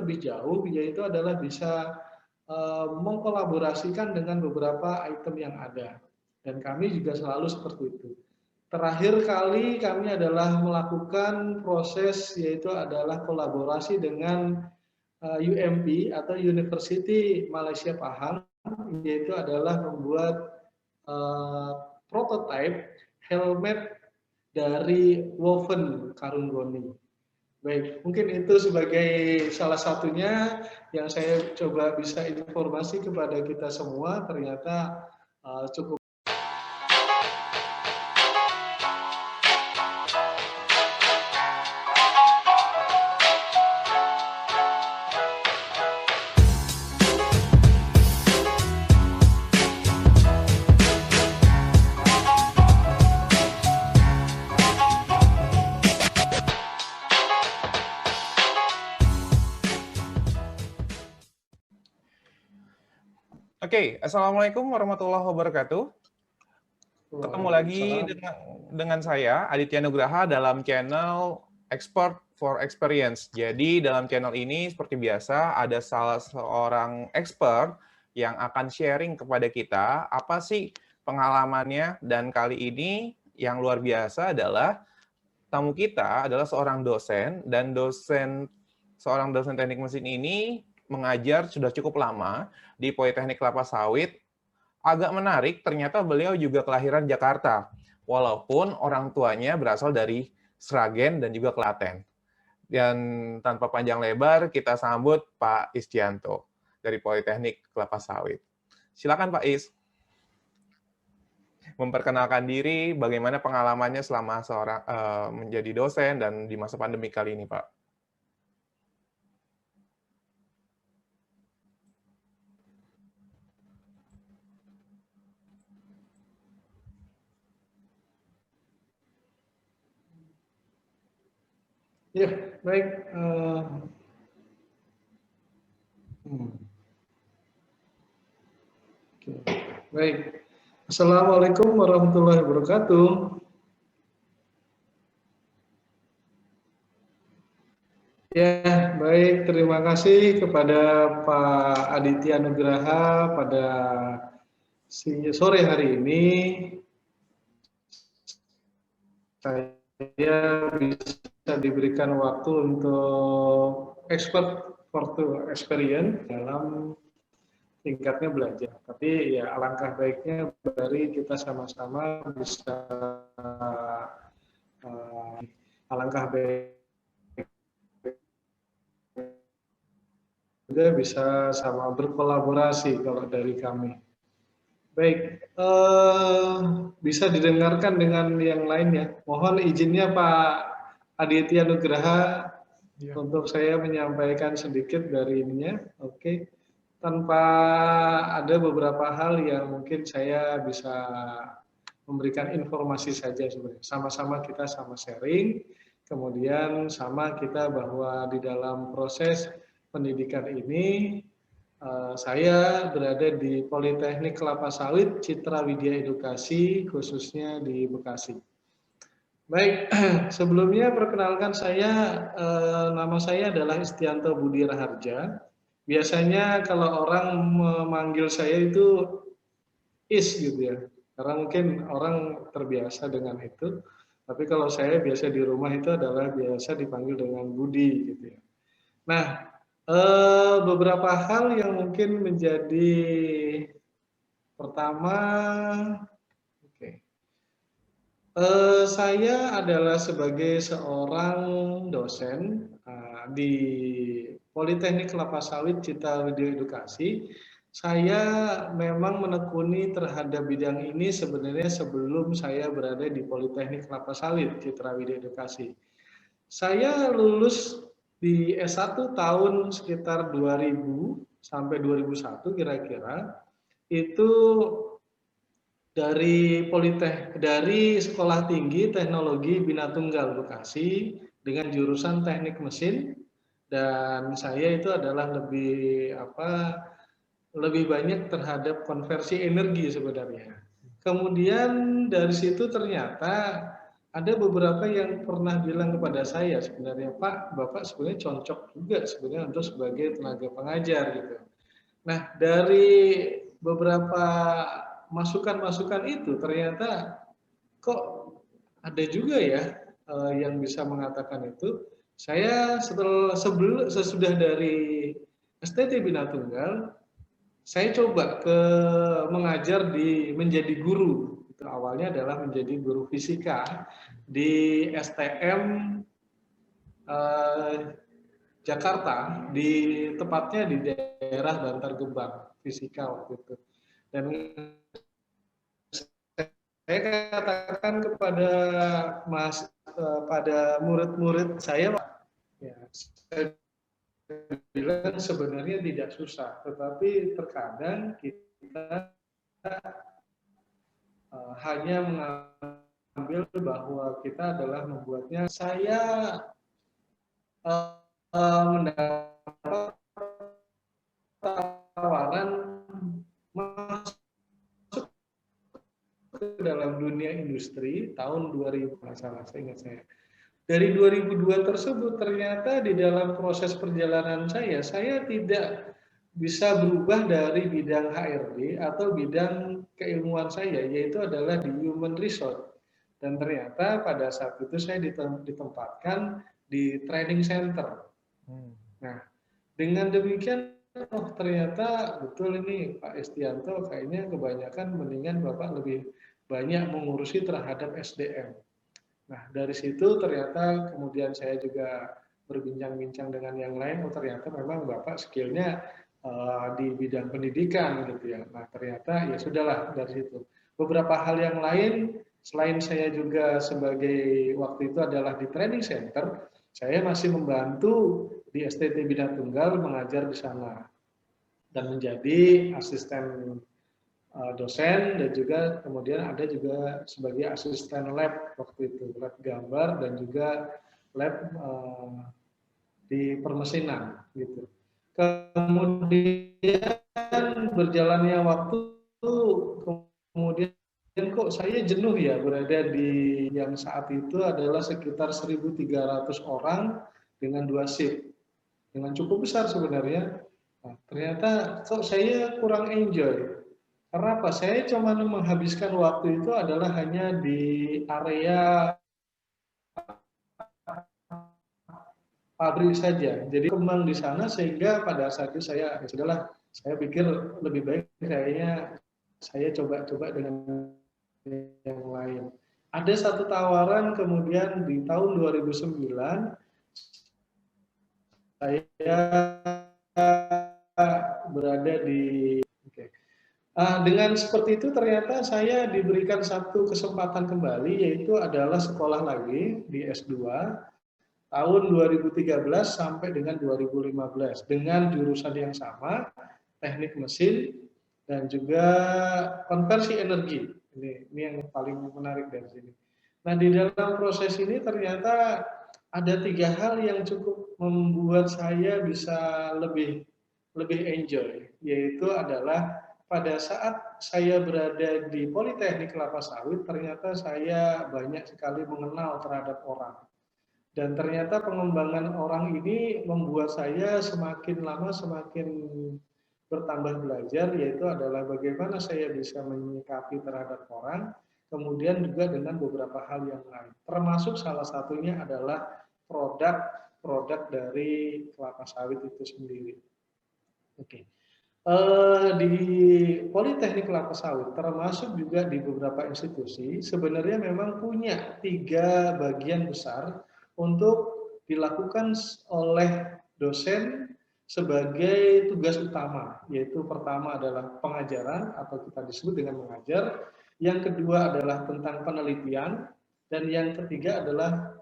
lebih jauh, yaitu adalah bisa mengkolaborasikan dengan beberapa item yang ada. Dan kami juga selalu seperti itu. Terakhir kali kami adalah melakukan proses yaitu adalah kolaborasi dengan UMP atau University Malaysia Pahang, yaitu adalah membuat prototipe helmet dari woven karung goni. Baik, mungkin itu sebagai salah satunya yang saya coba bisa informasi kepada kita semua. Ternyata cukup. Oke, Assalamualaikum warahmatullahi wabarakatuh. Ketemu lagi dengan saya, Aditya Nugraha, dalam channel Expert for Experience. Jadi dalam channel ini, seperti biasa, ada salah seorang expert yang akan sharing kepada kita apa sih pengalamannya. Dan kali ini yang luar biasa adalah tamu kita adalah seorang dosen, dan seorang dosen teknik mesin ini mengajar sudah cukup lama di Politeknik Kelapa Sawit. Agak menarik, ternyata beliau juga kelahiran Jakarta, walaupun orang tuanya berasal dari Sragen dan juga Klaten. Dan tanpa panjang lebar, kita sambut Pak Istianto dari Politeknik Kelapa Sawit. Silakan Pak Is. Memperkenalkan diri, bagaimana pengalamannya selama menjadi dosen dan di masa pandemi kali ini, Pak. Ya, baik. Baik. Assalamualaikum warahmatullahi wabarakatuh. Ya, baik. Terima kasih kepada Pak Aditya Nugraha pada sore hari ini. Saya bisa diberikan waktu untuk expert for experience dalam tingkatnya belajar. Tapi ya alangkah baiknya dari kita sama-sama bisa alangkah baik juga bisa sama berkolaborasi kalau dari kami. Baik, bisa didengarkan dengan yang lainnya. Mohon izinnya Pak Aditya Nugraha untuk saya menyampaikan sedikit dari ininya. Oke. Tanpa ada beberapa hal yang mungkin saya bisa memberikan informasi saja sebenarnya. Sama-sama kita sama sharing, kemudian sama kita bahwa di dalam proses pendidikan ini saya berada di Politeknik Kelapa Sawit Citra Widya Edukasi, khususnya di Bekasi. Baik, sebelumnya perkenalkan saya, nama saya adalah Istianto Budi Raharja. Biasanya kalau orang memanggil saya itu Is gitu ya, karena mungkin orang terbiasa dengan itu. Tapi kalau saya biasa di rumah itu adalah biasa dipanggil dengan Budi gitu ya. Nah, beberapa hal yang mungkin menjadi pertama, saya adalah sebagai seorang dosen di Politeknik Kelapa Sawit Citra Widya Edukasi. Saya memang menekuni terhadap bidang ini sebenarnya sebelum saya berada di Politeknik Kelapa Sawit Citra Widya Edukasi. Saya lulus di S1 tahun sekitar 2000 sampai 2001 kira-kira, itu dari Sekolah Tinggi Teknologi Bina Tunggal Bekasi dengan jurusan Teknik Mesin, dan saya itu adalah lebih banyak terhadap konversi energi sebenarnya. Kemudian dari situ ternyata ada beberapa yang pernah bilang kepada saya sebenarnya, Pak, Bapak sebenarnya cocok juga sebenarnya untuk sebagai tenaga pengajar gitu. Nah, dari beberapa masukan-masukan itu ternyata kok ada juga ya yang bisa mengatakan itu. Saya sesudah dari STT Bina Tunggal, saya coba mengajar menjadi guru. Itu awalnya adalah menjadi guru fisika di STM eh, Jakarta, tepatnya di daerah Bantar Gebang, fisika waktu itu. Dan saya katakan kepada pada murid-murid saya, ya, saya bilang sebenarnya tidak susah, tetapi terkadang kita hanya mengambil bahwa kita adalah membuatnya. Saya mendapat tawaran masuk ke dalam dunia industri tahun 2000, masalah saya ingat saya. Dari 2002 tersebut ternyata di dalam proses perjalanan saya tidak bisa berubah dari bidang HRD atau bidang keilmuan saya, yaitu adalah di human resource. Dan ternyata pada saat itu saya ditempatkan di training center. Nah, dengan demikian, oh ternyata betul ini Pak Estianto, kayaknya kebanyakan mendingan Bapak lebih banyak mengurusi terhadap SDM. Nah, dari situ ternyata kemudian saya juga berbincang-bincang dengan yang lain, oh ternyata memang Bapak skillnya di bidang pendidikan gitu ya. Nah, ternyata ya sudahlah dari situ. Beberapa hal yang lain, selain saya juga sebagai waktu itu adalah di training center, saya masih membantu di STT Bina Tunggal mengajar di sana dan menjadi asisten dosen, dan juga kemudian ada juga sebagai asisten lab waktu itu, lab gambar dan juga lab di permesinan gitu. Kemudian berjalannya waktu, kemudian kok saya jenuh ya berada di yang saat itu adalah sekitar 1.300 orang dengan 2 shift, dengan cukup besar sebenarnya. Nah, ternyata kok saya kurang enjoy. Karena apa? Saya cuma menghabiskan waktu itu adalah hanya di area pabrik saja. Jadi kembang di sana sehingga pada saat itu saya sudahlah, saya pikir lebih baik kayaknya saya coba-coba dengan yang lain. Ada satu tawaran kemudian di tahun 2009 saya berada di dengan seperti itu ternyata saya diberikan satu kesempatan kembali, yaitu adalah sekolah lagi di S2 tahun 2013 sampai dengan 2015 dengan jurusan yang sama, teknik mesin dan juga konversi energi. Ini yang paling menarik dari sini. Nah, di dalam proses ini ternyata ada 3 hal yang cukup membuat saya bisa lebih enjoy, yaitu adalah pada saat saya berada di Politeknik Kelapa Sawit, ternyata saya banyak sekali mengenal terhadap orang. Dan ternyata pengembangan orang ini membuat saya semakin lama semakin bertambah belajar, yaitu adalah bagaimana saya bisa menyikapi terhadap orang, kemudian juga dengan beberapa hal yang lain. Termasuk salah satunya adalah produk dari kelapa sawit itu sendiri. Oke. Di Politeknik Kelapa Sawit, termasuk juga di beberapa institusi, sebenarnya memang punya 3 bagian besar untuk dilakukan oleh dosen sebagai tugas utama, yaitu pertama adalah pengajaran atau kita disebut dengan mengajar, yang kedua adalah tentang penelitian, dan yang ketiga adalah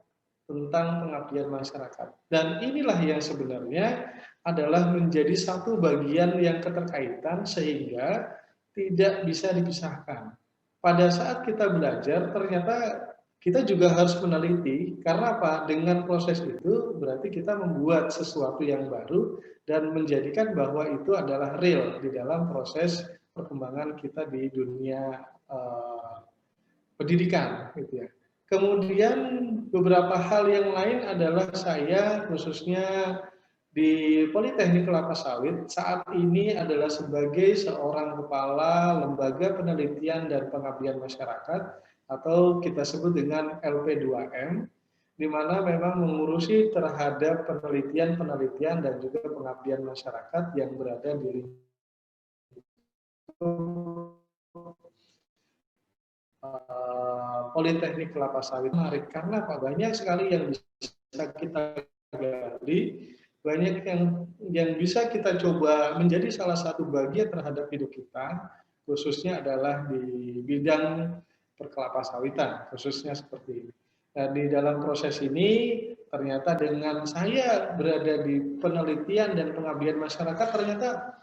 tentang pengabdian masyarakat. Dan inilah yang sebenarnya adalah menjadi satu bagian yang keterkaitan sehingga tidak bisa dipisahkan. Pada saat kita belajar ternyata kita juga harus meneliti, karena apa? Dengan proses itu berarti kita membuat sesuatu yang baru dan menjadikan bahwa itu adalah real di dalam proses perkembangan kita di dunia pendidikan gitu ya. Kemudian beberapa hal yang lain adalah saya khususnya di Politeknik Kelapa Sawit saat ini adalah sebagai seorang kepala Lembaga Penelitian dan Pengabdian Masyarakat atau kita sebut dengan LP2M, di mana memang mengurusi terhadap penelitian-penelitian dan juga pengabdian masyarakat yang berada di Politeknik Kelapa Sawit. Menarik karena apa? Banyak sekali yang bisa kita gali, banyak yang bisa kita coba menjadi salah satu bagian terhadap hidup kita, khususnya adalah di bidang perkelapa sawitan, khususnya seperti ini. Dan di dalam proses ini, ternyata dengan saya berada di penelitian dan pengabdian masyarakat, ternyata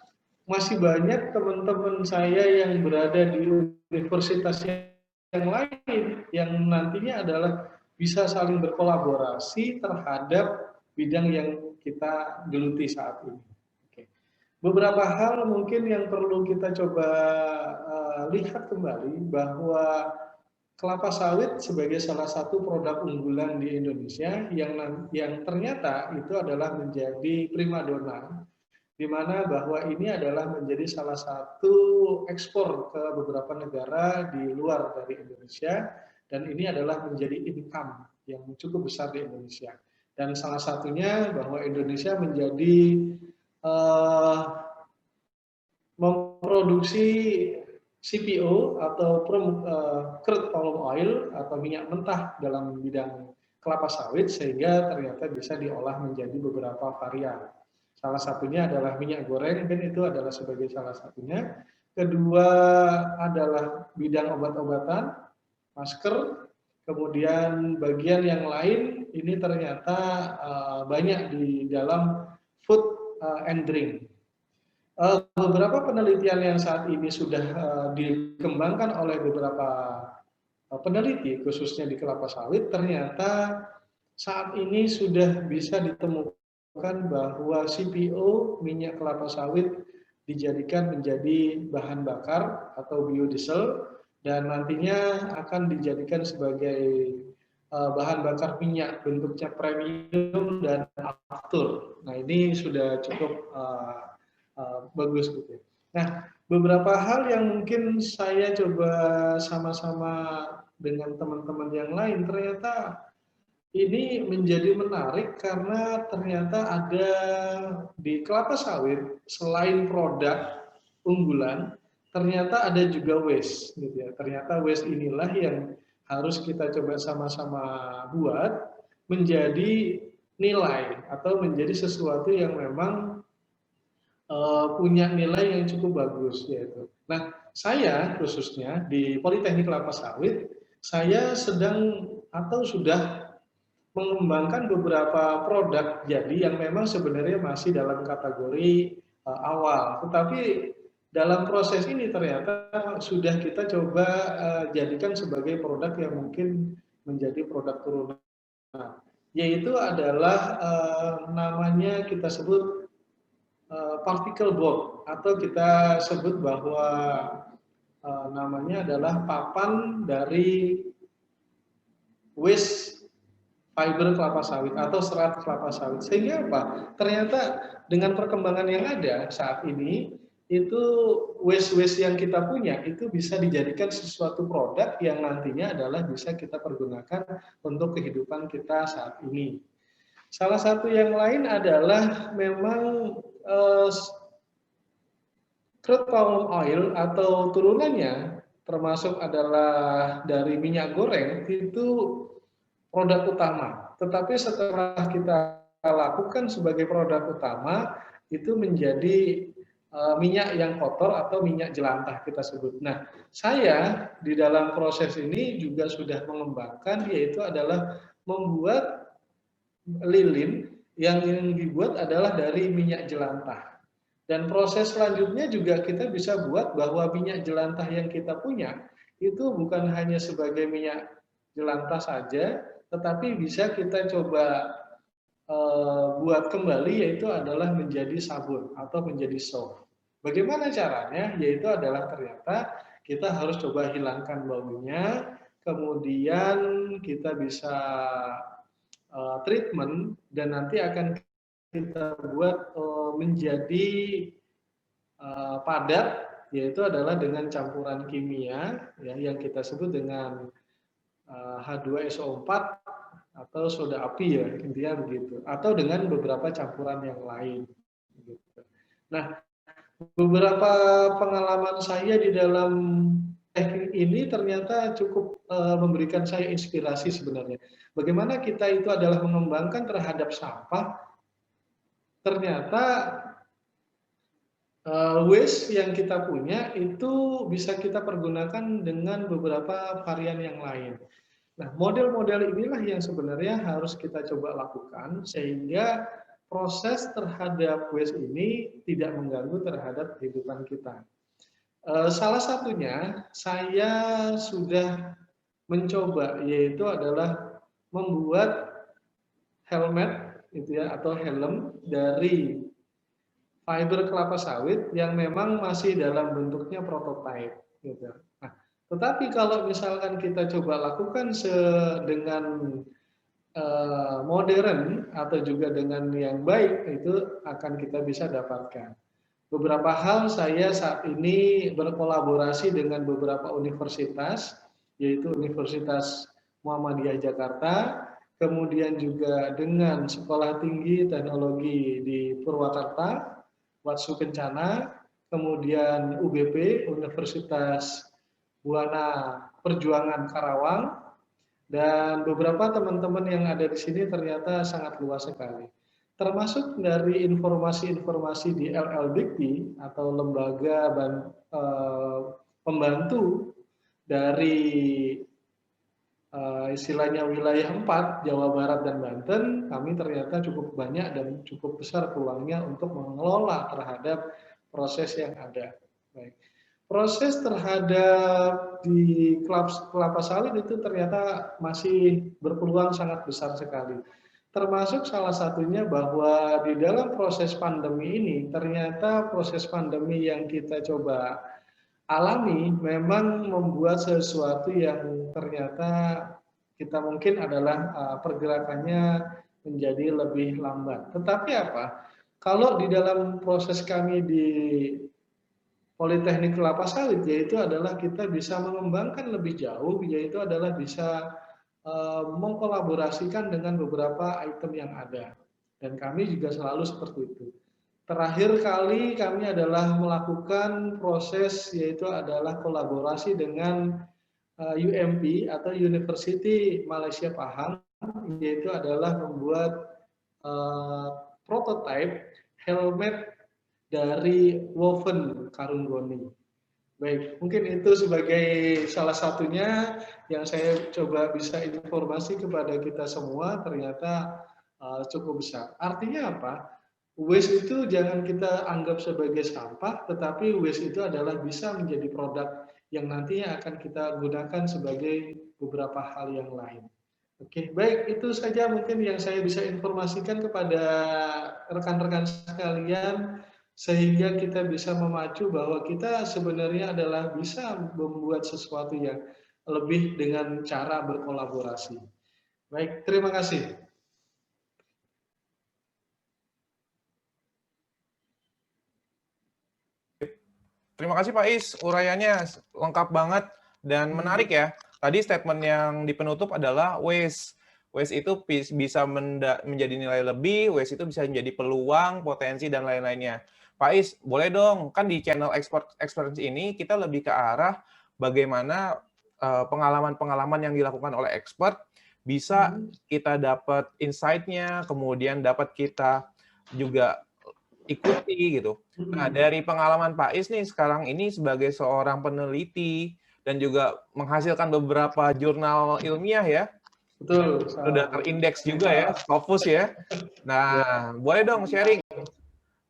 masih banyak teman-teman saya yang berada di universitas yang lain yang nantinya adalah bisa saling berkolaborasi terhadap bidang yang kita geluti saat ini. Oke. Beberapa hal mungkin yang perlu kita coba lihat kembali bahwa kelapa sawit sebagai salah satu produk unggulan di Indonesia yang ternyata itu adalah menjadi primadona, di mana bahwa ini adalah menjadi salah satu ekspor ke beberapa negara di luar dari Indonesia, dan ini adalah menjadi income yang cukup besar di Indonesia. Dan salah satunya bahwa Indonesia menjadi memproduksi CPO atau crude palm oil atau minyak mentah dalam bidang kelapa sawit, sehingga ternyata bisa diolah menjadi beberapa varian. Salah satunya adalah minyak goreng, dan itu adalah sebagai salah satunya. Kedua adalah bidang obat-obatan, masker, kemudian bagian yang lain ini ternyata banyak di dalam food and drink. Beberapa penelitian yang saat ini sudah dikembangkan oleh beberapa peneliti, khususnya di kelapa sawit, ternyata saat ini sudah bisa ditemukan bahwa CPO, minyak kelapa sawit, dijadikan menjadi bahan bakar atau biodiesel, dan nantinya akan dijadikan sebagai bahan bakar minyak bentuknya premium dan aftur. Nah, ini sudah cukup bagus gitu. Nah, beberapa hal yang mungkin saya coba sama-sama dengan teman-teman yang lain, ternyata ini menjadi menarik karena ternyata ada di kelapa sawit selain produk unggulan, ternyata ada juga waste, gitu ya. Ternyata waste inilah yang harus kita coba sama-sama buat menjadi nilai atau menjadi sesuatu yang memang punya nilai yang cukup bagus, yaitu. Nah, saya khususnya di Politeknik Kelapa Sawit, saya sedang atau sudah mengembangkan beberapa produk jadi yang memang sebenarnya masih dalam kategori awal, tetapi dalam proses ini ternyata sudah kita coba jadikan sebagai produk yang mungkin menjadi produk turunan, yaitu adalah namanya kita sebut particle board, atau kita sebut bahwa namanya adalah papan dari waste fiber kelapa sawit atau serat kelapa sawit. Sehingga apa? Ternyata dengan perkembangan yang ada saat ini, itu waste-waste yang kita punya itu bisa dijadikan sesuatu produk yang nantinya adalah bisa kita pergunakan untuk kehidupan kita saat ini. Salah satu yang lain adalah memang crude palm oil atau turunannya, termasuk adalah dari minyak goreng, itu produk utama. Tetapi setelah kita lakukan sebagai produk utama, itu menjadi minyak yang kotor atau minyak jelantah kita sebut. Nah, saya di dalam proses ini juga sudah mengembangkan, yaitu adalah membuat lilin yang dibuat adalah dari minyak jelantah. Dan proses selanjutnya juga kita bisa buat bahwa minyak jelantah yang kita punya itu bukan hanya sebagai minyak jelantah saja, tetapi bisa kita coba buat kembali, yaitu adalah menjadi sabun atau menjadi soap. Bagaimana caranya? Yaitu adalah ternyata kita harus coba hilangkan baunya, kemudian kita bisa treatment, dan nanti akan kita buat menjadi padat, yaitu adalah dengan campuran kimia ya, yang kita sebut dengan H2SO4 atau soda api ya, intinya begitu, atau dengan beberapa campuran yang lain gitu. Nah, beberapa pengalaman saya di dalam teknik ini ternyata cukup memberikan saya inspirasi sebenarnya. Bagaimana kita itu adalah mengembangkan terhadap sampah, ternyata waste yang kita punya itu bisa kita pergunakan dengan beberapa varian yang lain. Nah, model-model inilah yang sebenarnya harus kita coba lakukan sehingga proses terhadap waste ini tidak mengganggu terhadap kehidupan kita. Salah satunya saya sudah mencoba, yaitu adalah membuat helmet gitu ya, atau helm dari fiber kelapa sawit yang memang masih dalam bentuknya prototype gitu. Nah, tetapi kalau misalkan kita coba lakukan dengan modern atau juga dengan yang baik, itu akan kita bisa dapatkan. Beberapa hal saya saat ini berkolaborasi dengan beberapa universitas, yaitu Universitas Muhammadiyah Jakarta, kemudian juga dengan Sekolah Tinggi Teknologi di Purwakarta, Watsu Kencana, kemudian UBP, Universitas Buana Perjuangan Karawang, dan beberapa teman-teman yang ada di sini ternyata sangat luas sekali. Termasuk dari informasi-informasi di LLDIKTI atau lembaga pembantu dari istilahnya wilayah 4, Jawa Barat dan Banten, kami ternyata cukup banyak dan cukup besar peluangnya untuk mengelola terhadap proses yang ada. Baik. Proses terhadap di kelapa sawit itu ternyata masih berpeluang sangat besar sekali. Termasuk salah satunya bahwa di dalam proses pandemi ini, ternyata proses pandemi yang kita coba alami memang membuat sesuatu yang ternyata kita mungkin adalah pergerakannya menjadi lebih lambat. Tetapi apa? Kalau di dalam proses kami di Politeknik Kelapa Sawit, yaitu adalah kita bisa mengembangkan lebih jauh, yaitu adalah bisa mengkolaborasikan dengan beberapa item yang ada. Dan kami juga selalu seperti itu. Terakhir kali kami adalah melakukan proses yaitu adalah kolaborasi dengan UMP atau University Malaysia Pahang, yaitu adalah membuat prototipe helmet dari woven karung goni. Baik, mungkin itu sebagai salah satunya yang saya coba bisa informasi kepada kita semua, ternyata cukup besar. Artinya apa? Waste itu jangan kita anggap sebagai sampah, tetapi waste itu adalah bisa menjadi produk yang nantinya akan kita gunakan sebagai beberapa hal yang lain. Oke, baik, itu saja mungkin yang saya bisa informasikan kepada rekan-rekan sekalian, sehingga kita bisa memacu bahwa kita sebenarnya adalah bisa membuat sesuatu yang lebih dengan cara berkolaborasi. Baik, terima kasih. Terima kasih Pak Is, uraiannya lengkap banget dan menarik ya. Tadi statement yang di penutup adalah waste. Waste itu bisa menjadi nilai lebih, waste itu bisa menjadi peluang, potensi, dan lain-lainnya. Pak Is, boleh dong, kan di channel Experience ini kita lebih ke arah bagaimana pengalaman-pengalaman yang dilakukan oleh expert bisa kita dapat insight-nya, kemudian dapat kita juga ikuti gitu. Nah, dari pengalaman Pak Is nih sekarang ini sebagai seorang peneliti dan juga menghasilkan beberapa jurnal ilmiah ya. Betul. Sudah terindeks juga ya, Scopus ya. Nah, boleh dong sharing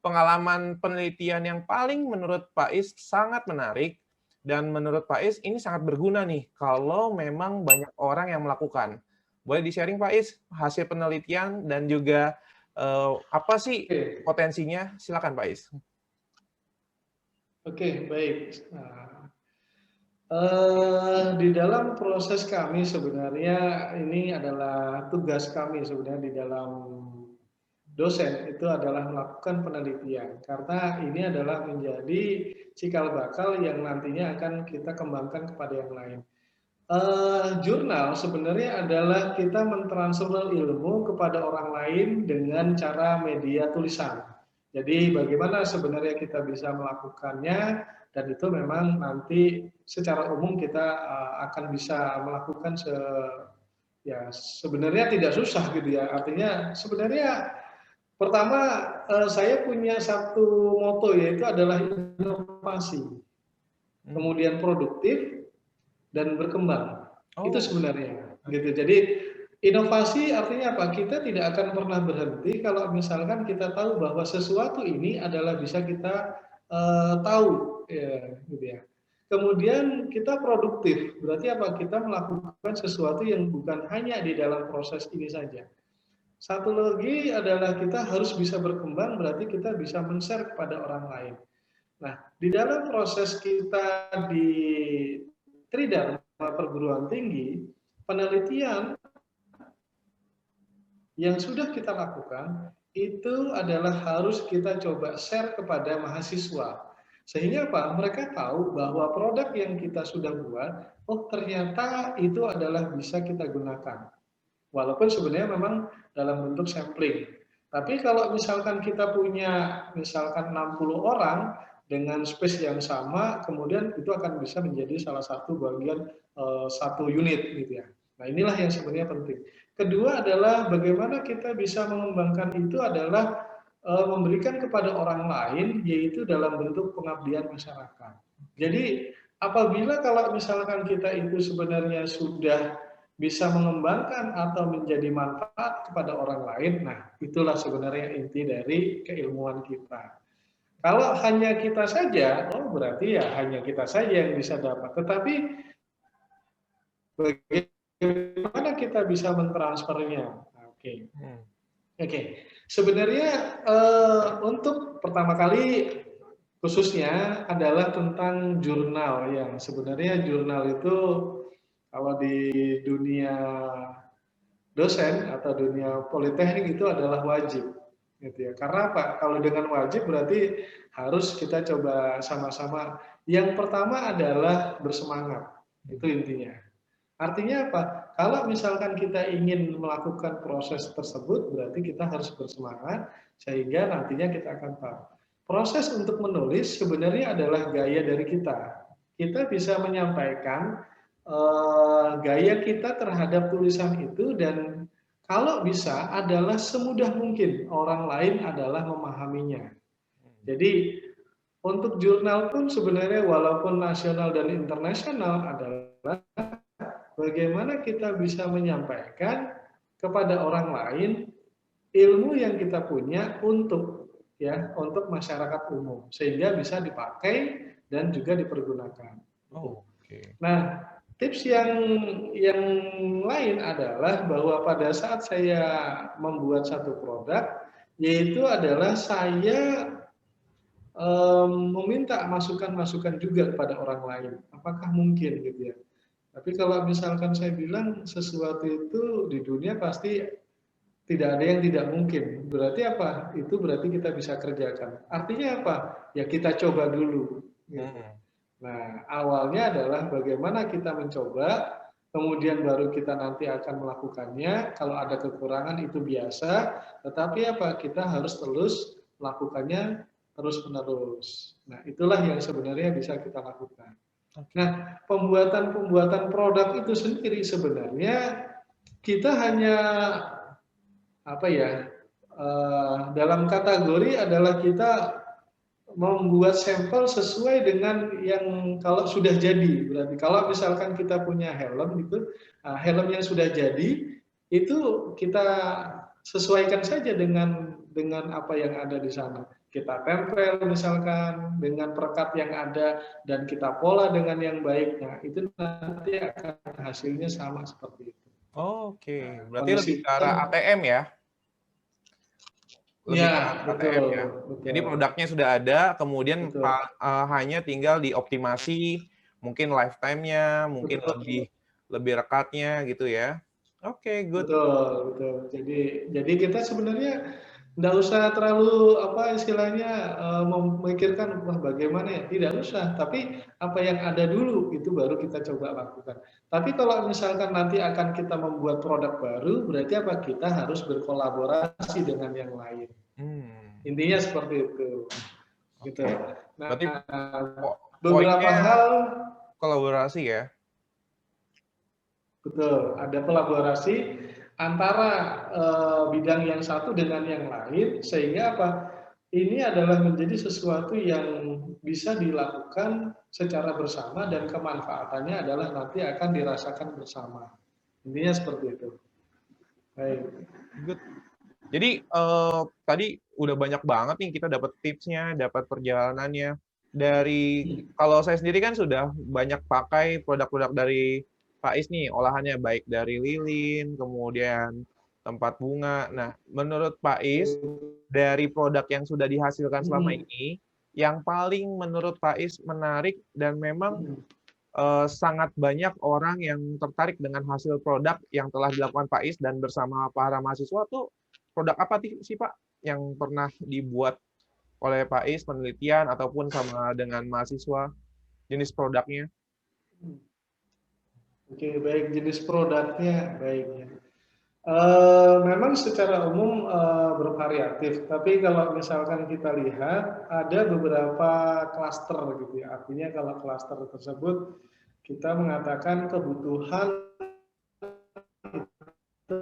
pengalaman penelitian yang paling menurut Pak Is sangat menarik dan menurut Pak Is ini sangat berguna nih kalau memang banyak orang yang melakukan. Boleh di-sharing Pak Is hasil penelitian dan juga apa sih potensinya? Silakan Pak Is. Oke, baik. Di dalam proses kami sebenarnya ini adalah tugas kami sebenarnya di dalam dosen itu adalah melakukan penelitian karena ini adalah menjadi cikal bakal yang nantinya akan kita kembangkan kepada yang lain. Jurnal sebenarnya adalah kita mentransfer ilmu kepada orang lain dengan cara media tulisan. Jadi bagaimana sebenarnya kita bisa melakukannya dan itu memang nanti secara umum kita akan bisa melakukan ya sebenarnya tidak susah gitu ya. Artinya sebenarnya pertama saya punya satu moto yaitu adalah inovasi, kemudian produktif dan berkembang. Itu Oh, sebenarnya gitu. Jadi inovasi artinya apa? Kita tidak akan pernah berhenti kalau misalkan kita tahu bahwa sesuatu ini adalah bisa kita tahu ya gitu ya. Kemudian kita produktif, berarti apa? Kita melakukan sesuatu yang bukan hanya di dalam proses ini saja. Satu lagi adalah kita harus bisa berkembang, berarti kita bisa men-share kepada orang lain. Nah, di dalam proses kita di Tridharma perguruan tinggi, penelitian yang sudah kita lakukan itu adalah harus kita coba share kepada mahasiswa. Sehingga apa? Mereka tahu bahwa produk yang kita sudah buat, oh ternyata itu adalah bisa kita gunakan. Walaupun sebenarnya memang dalam bentuk sampling. Tapi kalau misalkan kita punya misalkan 60 orang dengan space yang sama, kemudian itu akan bisa menjadi salah satu bagian satu unit gitu ya. Nah inilah yang sebenarnya penting. Kedua adalah bagaimana kita bisa mengembangkan itu adalah memberikan kepada orang lain, yaitu dalam bentuk pengabdian masyarakat. Jadi apabila kalau misalkan kita itu sebenarnya sudah bisa mengembangkan atau menjadi manfaat kepada orang lain, nah itulah sebenarnya inti dari keilmuan kita. Kalau hanya kita saja, oh berarti ya hanya kita saja yang bisa dapat. Tetapi bagaimana kita bisa mentransfernya? Oke, oke. Sebenarnya untuk pertama kali khususnya adalah tentang jurnal yang sebenarnya jurnal itu kalau di dunia dosen atau dunia politeknik itu adalah wajib gitu ya. Karena apa? Kalau dengan wajib berarti harus kita coba sama-sama. Yang pertama adalah bersemangat. Itu intinya. Artinya apa? Kalau misalkan kita ingin melakukan proses tersebut berarti kita harus bersemangat sehingga nantinya kita akan tahu. Proses untuk menulis sebenarnya adalah gaya dari kita. Kita bisa menyampaikan gaya kita terhadap tulisan itu dan kalau bisa adalah semudah mungkin orang lain adalah memahaminya. Jadi untuk jurnal pun sebenarnya walaupun nasional dan internasional adalah bagaimana kita bisa menyampaikan kepada orang lain ilmu yang kita punya untuk masyarakat umum sehingga bisa dipakai dan juga dipergunakan. oh, oke. Nah, tips yang lain adalah bahwa pada saat saya membuat satu produk, yaitu adalah saya meminta masukan-masukan juga kepada orang lain. Apakah mungkin gitu ya? Tapi kalau misalkan saya bilang sesuatu itu di dunia pasti tidak ada yang tidak mungkin. Berarti apa? Itu berarti kita bisa kerjakan. Artinya apa? Ya kita coba dulu. Gitu. Nah, awalnya adalah bagaimana kita mencoba, kemudian baru kita nanti akan melakukannya. Kalau ada kekurangan itu biasa, tetapi apa? Kita harus terus melakukannya terus-menerus. Nah, itulah yang sebenarnya bisa kita lakukan. Nah, pembuatan produk itu sendiri sebenarnya kita hanya apa ya? Dalam kategori adalah kita membuat sampel sesuai dengan yang kalau sudah jadi. Berarti kalau misalkan kita punya helm gitu, helm yang sudah jadi itu kita sesuaikan saja dengan apa yang ada di sana. Kita tempel misalkan dengan perekat yang ada dan kita pola dengan yang baik. Nah, itu nanti akan hasilnya sama seperti itu. Oke, Nah, berarti lebih kondisi ke arah ATM ya? Lebih ke ya arah ATM betul, ya? Jadi betul, produknya sudah ada, kemudian betul. hanya tinggal dioptimasi mungkin lifetime-nya, mungkin Betul. lebih rekatnya gitu ya. Oke, good. Betul, betul. Jadi kita sebenarnya nggak usah terlalu apa istilahnya memikirkan wah bagaimana ya, tidak usah. Tapi apa yang ada dulu itu baru kita coba lakukan. Tapi kalau misalkan nanti akan kita membuat produk baru, berarti apa? Kita harus berkolaborasi dengan yang lain. Intinya seperti itu. Gitu. Nah, Berarti beberapa poinnya hal kolaborasi ya. betul, ada kolaborasi antara bidang yang satu dengan yang lain sehingga apa? Ini adalah menjadi sesuatu yang bisa dilakukan secara bersama dan kemanfaatannya adalah nanti akan dirasakan bersama. Intinya seperti itu. Baik. Good. Jadi tadi udah banyak banget nih kita dapat tipsnya, dapat perjalanannya. Dari kalau saya sendiri kan sudah banyak pakai produk-produk dari Pak Is nih, olahannya baik dari lilin, kemudian tempat bunga. Nah, menurut Pak Is, dari produk yang sudah dihasilkan selama ini, yang paling menurut Pak Is menarik dan memang sangat banyak orang yang tertarik dengan hasil produk yang telah dilakukan Pak Is dan bersama para mahasiswa tuh produk apa sih Pak yang pernah dibuat oleh Pak Is, penelitian ataupun sama dengan mahasiswa, jenis produknya? Oke, baik, jenis produknya baik ya. Memang secara umum bervariatif, tapi kalau misalkan kita lihat ada beberapa klaster gitu ya. Artinya kalau klaster tersebut kita mengatakan kebutuhan itu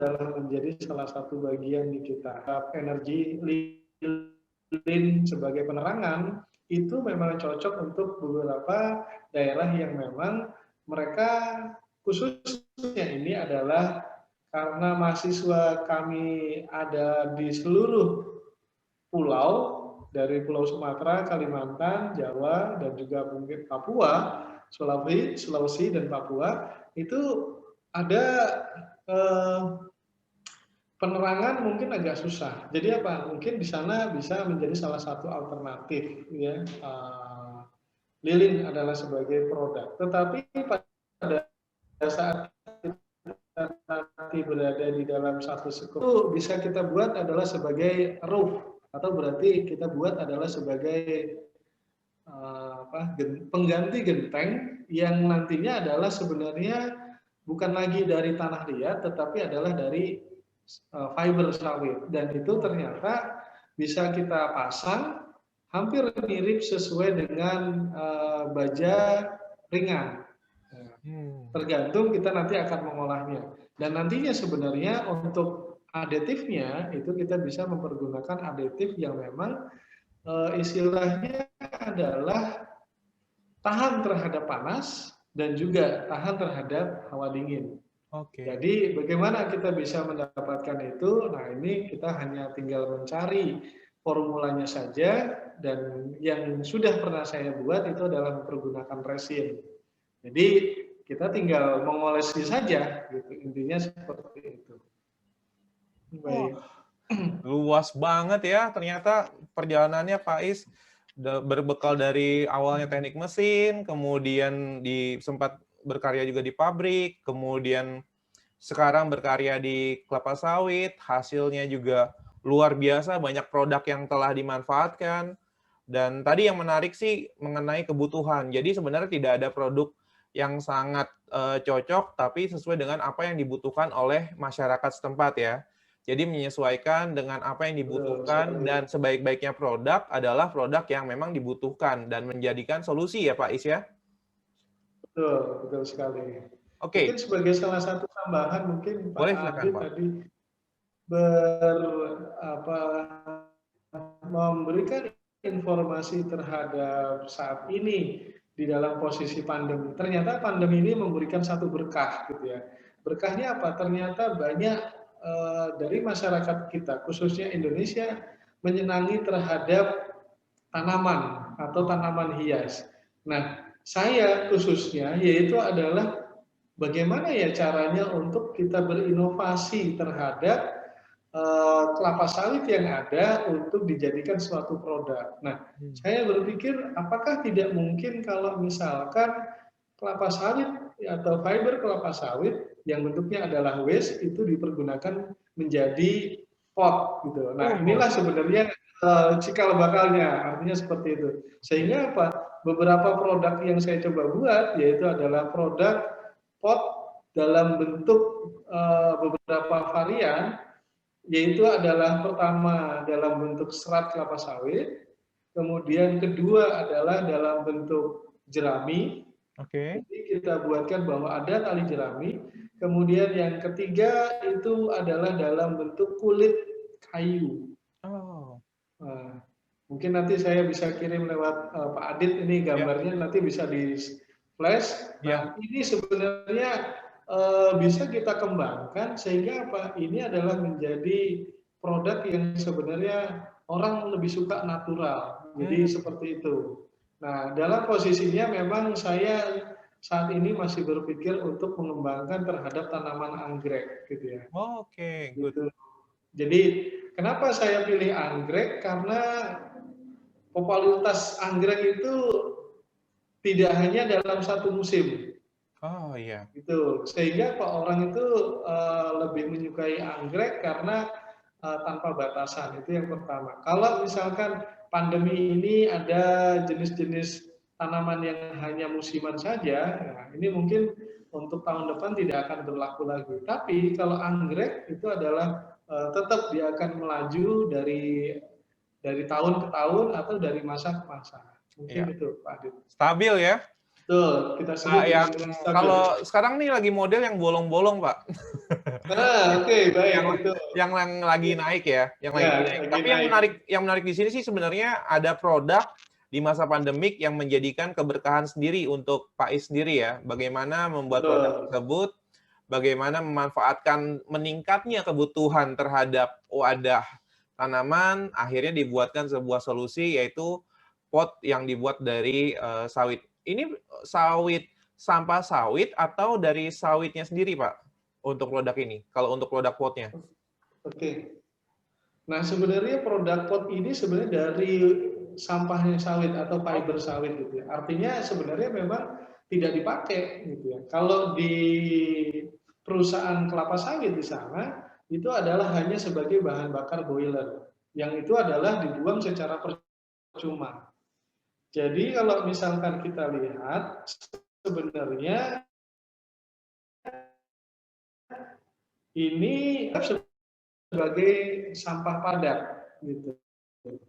adalah menjadi salah satu bagian di kita. Energi lilin sebagai penerangan itu memang cocok untuk beberapa daerah yang memang mereka khususnya ini adalah karena mahasiswa kami ada di seluruh pulau, dari Pulau Sumatera, Kalimantan, Jawa, dan juga mungkin Papua, Sulawesi, dan Papua, itu ada penerangan mungkin agak susah. Jadi apa? Mungkin di sana bisa menjadi salah satu alternatif, ya. Lilin adalah sebagai produk. Tetapi pada saat nanti berada di dalam satu skup itu bisa kita buat adalah sebagai roof atau berarti kita buat adalah sebagai pengganti genteng yang nantinya adalah sebenarnya bukan lagi dari tanah liat tetapi adalah dari fiber sawit dan itu ternyata bisa kita pasang hampir mirip sesuai dengan baja ringan. Tergantung kita nanti akan mengolahnya. Dan nantinya sebenarnya untuk aditifnya itu kita bisa mempergunakan aditif yang memang istilahnya adalah tahan terhadap panas dan juga tahan terhadap hawa dingin. Jadi bagaimana kita bisa mendapatkan itu? Nah ini kita hanya tinggal mencari formulanya saja dan yang sudah pernah saya buat itu adalah mempergunakan resin. Jadi kita tinggal mengolesi saja, gitu. Intinya seperti itu. Baik. Luas banget ya, ternyata perjalanannya Pak Is berbekal dari awalnya teknik mesin, kemudian sempat berkarya juga di pabrik, kemudian sekarang berkarya di kelapa sawit, hasilnya juga luar biasa, banyak produk yang telah dimanfaatkan. Dan tadi yang menarik sih mengenai kebutuhan. Jadi sebenarnya tidak ada produk yang sangat cocok, tapi sesuai dengan apa yang dibutuhkan oleh masyarakat setempat ya. Jadi menyesuaikan dengan apa yang dibutuhkan dan sebaik-baiknya produk adalah produk yang memang dibutuhkan dan menjadikan solusi ya Pak Is ya? Betul, betul sekali. Oke. Mungkin sebagai salah satu tambahan mungkin Pak Adit tadi memberikan informasi terhadap saat ini di dalam posisi pandemi. Ternyata pandemi ini memberikan satu berkah gitu ya. Berkahnya apa? Ternyata banyak dari masyarakat kita, khususnya Indonesia, menyenangi terhadap tanaman atau tanaman hias. Nah, saya khususnya yaitu adalah bagaimana ya caranya untuk kita berinovasi terhadap kelapa sawit yang ada untuk dijadikan suatu produk. Nah, saya berpikir apakah tidak mungkin kalau misalkan kelapa sawit atau fiber kelapa sawit yang bentuknya adalah waste itu dipergunakan menjadi pot gitu. Nah, inilah sebenarnya cikal bakalnya, artinya seperti itu. Sehingga apa? Beberapa produk yang saya coba buat yaitu adalah produk pot dalam bentuk beberapa varian, yaitu adalah pertama dalam bentuk serat kelapa sawit, kemudian kedua adalah dalam bentuk jerami. Jadi kita buatkan bahwa ada tali jerami. Kemudian yang ketiga itu adalah dalam bentuk kulit kayu. Nah, mungkin nanti saya bisa kirim lewat Pak Adit ini gambarnya, nanti bisa di flash. Nah, ini sebenarnya bisa kita kembangkan sehingga apa? Ini adalah menjadi produk yang sebenarnya orang lebih suka natural. Jadi seperti itu. Nah, dalam posisinya memang saya saat ini masih berpikir untuk mengembangkan terhadap tanaman anggrek gitu ya. Gitu. Jadi kenapa saya pilih anggrek? Karena popularitas anggrek itu tidak hanya dalam satu musim. Gitu. Sehingga Pak orang itu lebih menyukai anggrek karena tanpa batasan. Itu yang pertama. Kalau misalkan pandemi ini ada jenis-jenis tanaman yang hanya musiman saja, nah ini mungkin untuk tahun depan tidak akan berlaku lagi. Tapi kalau anggrek itu adalah tetap dia akan melaju dari tahun ke tahun atau dari masa ke masa. Mungkin itu Pak Adit. Stabil ya? Betul, kita sebut yang kalau sekarang nih lagi model yang bolong-bolong, Pak. Oke, baik. Yang lagi naik ya, yang lagi naik. Tapi yang menarik di sini sih sebenarnya ada produk di masa pandemik yang menjadikan keberkahan sendiri untuk Pak Is sendiri ya. Bagaimana membuat produk tersebut, bagaimana memanfaatkan meningkatnya kebutuhan terhadap wadah tanaman, akhirnya dibuatkan sebuah solusi yaitu pot yang dibuat dari sawit. Ini sampah sawit atau dari sawitnya sendiri, Pak, untuk produk ini, kalau untuk produk potnya? Oke. Nah, sebenarnya produk pot ini sebenarnya dari sampahnya sawit atau fiber sawit gitu ya. Artinya sebenarnya memang tidak dipakai gitu ya. Kalau di perusahaan kelapa sawit di sana, itu adalah hanya sebagai bahan bakar boiler. Yang itu adalah dibuang secara percuma. Jadi kalau misalkan kita lihat sebenarnya ini sebagai sampah padat gitu.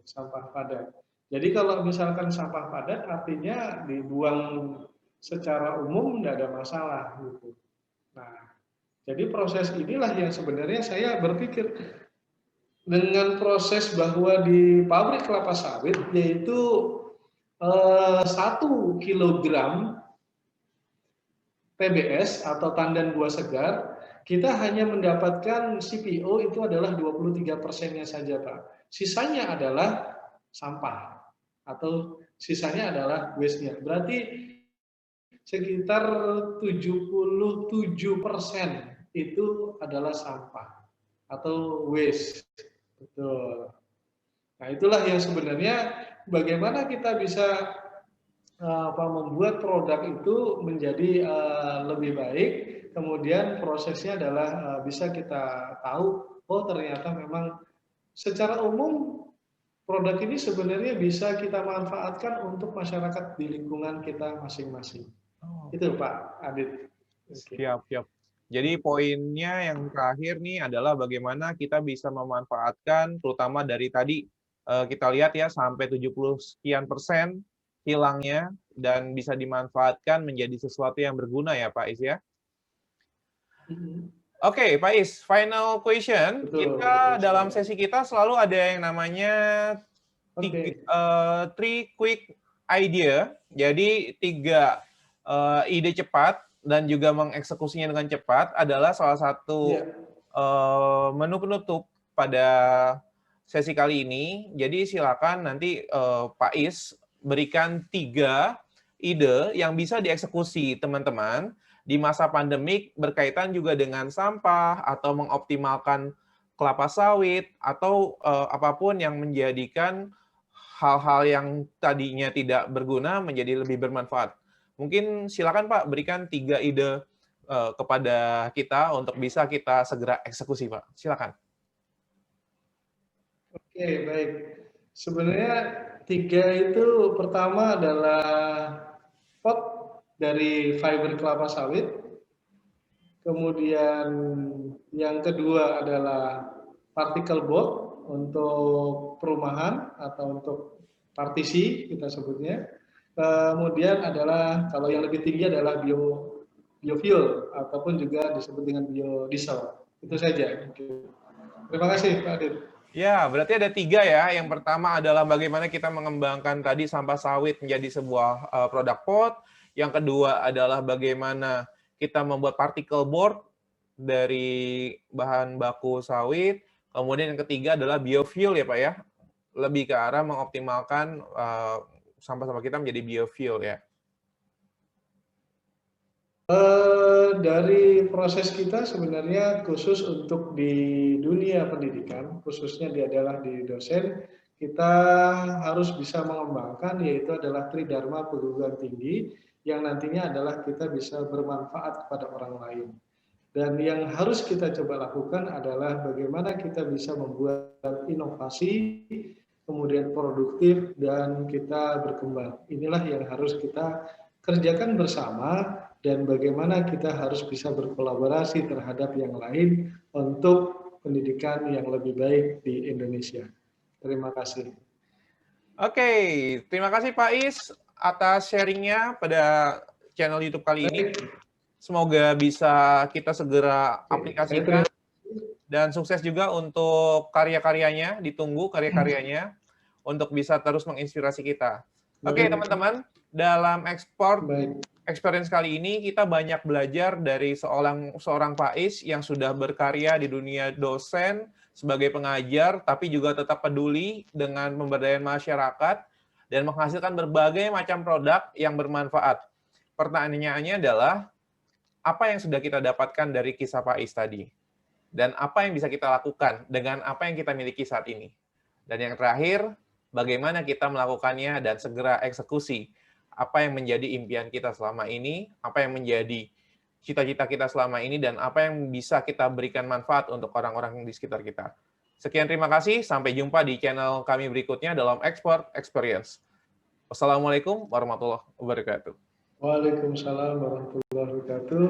Sampah padat. Jadi kalau misalkan sampah padat artinya dibuang secara umum tidak ada masalah gitu. Nah, jadi proses inilah yang sebenarnya saya berpikir dengan proses bahwa di pabrik kelapa sawit yaitu 1 kilogram TBS atau tandan buah segar, kita hanya mendapatkan CPO itu adalah 23%-nya saja, Pak. Sisanya adalah sampah atau sisanya adalah waste-nya. Berarti sekitar 77% itu adalah sampah atau waste. Betul. Nah, itulah yang sebenarnya bagaimana kita bisa membuat produk itu menjadi lebih baik, kemudian prosesnya adalah bisa kita tahu, oh ternyata memang secara umum produk ini sebenarnya bisa kita manfaatkan untuk masyarakat di lingkungan kita masing-masing. Itu Pak Adit. Siap. Jadi poinnya yang terakhir nih adalah bagaimana kita bisa memanfaatkan, terutama dari tadi kita lihat ya sampai 70% hilangnya dan bisa dimanfaatkan menjadi sesuatu yang berguna ya Pak Is ya. Oke, Pak Is, final question. Kita dalam sesi kita selalu ada yang namanya 3 quick idea. Jadi 3 ide cepat dan juga mengeksekusinya dengan cepat adalah salah satu menu penutup pada sesi kali ini. Jadi silakan nanti Pak Is berikan 3 ide yang bisa dieksekusi teman-teman di masa pandemik berkaitan juga dengan sampah atau mengoptimalkan kelapa sawit, atau apapun yang menjadikan hal-hal yang tadinya tidak berguna menjadi lebih bermanfaat. Mungkin silakan Pak berikan 3 ide kepada kita untuk bisa kita segera eksekusi, Pak. Silakan. Oke, baik. Sebenarnya 3 itu pertama adalah pot dari fiber kelapa sawit. Kemudian yang kedua adalah particle board untuk perumahan atau untuk partisi kita sebutnya. Kemudian adalah kalau yang lebih tinggi adalah biofuel ataupun juga disebut dengan biodiesel. Itu saja. Terima kasih Pak Adit. Ya, berarti ada 3 ya. Yang pertama adalah bagaimana kita mengembangkan tadi sampah sawit menjadi sebuah produk pot. Yang kedua adalah bagaimana kita membuat particle board dari bahan baku sawit. Kemudian yang ketiga adalah biofuel ya Pak ya. Lebih ke arah mengoptimalkan sampah-sampah kita menjadi biofuel ya. Dari proses kita sebenarnya khusus untuk di dunia pendidikan, khususnya adalah di dosen, kita harus bisa mengembangkan yaitu adalah tridharma perguruan tinggi yang nantinya adalah kita bisa bermanfaat kepada orang lain. Dan yang harus kita coba lakukan adalah bagaimana kita bisa membuat inovasi, kemudian produktif, dan kita berkembang. Inilah yang harus kita kerjakan bersama, dan bagaimana kita harus bisa berkolaborasi terhadap yang lain untuk pendidikan yang lebih baik di Indonesia. Terima kasih. Oke, terima kasih Pak Is atas sharingnya pada channel YouTube kali ini. Semoga bisa kita segera aplikasikan dan sukses juga untuk karya-karyanya, ditunggu karya-karyanya untuk bisa terus menginspirasi kita. Oke, teman-teman, dalam experience kali ini kita banyak belajar dari seorang Pak Is yang sudah berkarya di dunia dosen sebagai pengajar, tapi juga tetap peduli dengan pemberdayaan masyarakat dan menghasilkan berbagai macam produk yang bermanfaat. Pertanyaannya adalah, apa yang sudah kita dapatkan dari kisah Pak Is tadi? Dan apa yang bisa kita lakukan dengan apa yang kita miliki saat ini? Dan yang terakhir, bagaimana kita melakukannya dan segera eksekusi? Apa yang menjadi impian kita selama ini, apa yang menjadi cita-cita kita selama ini, dan apa yang bisa kita berikan manfaat untuk orang-orang di sekitar kita. Sekian, terima kasih. Sampai jumpa di channel kami berikutnya dalam Export Experience. Wassalamualaikum warahmatullahi wabarakatuh. Waalaikumsalam warahmatullahi wabarakatuh.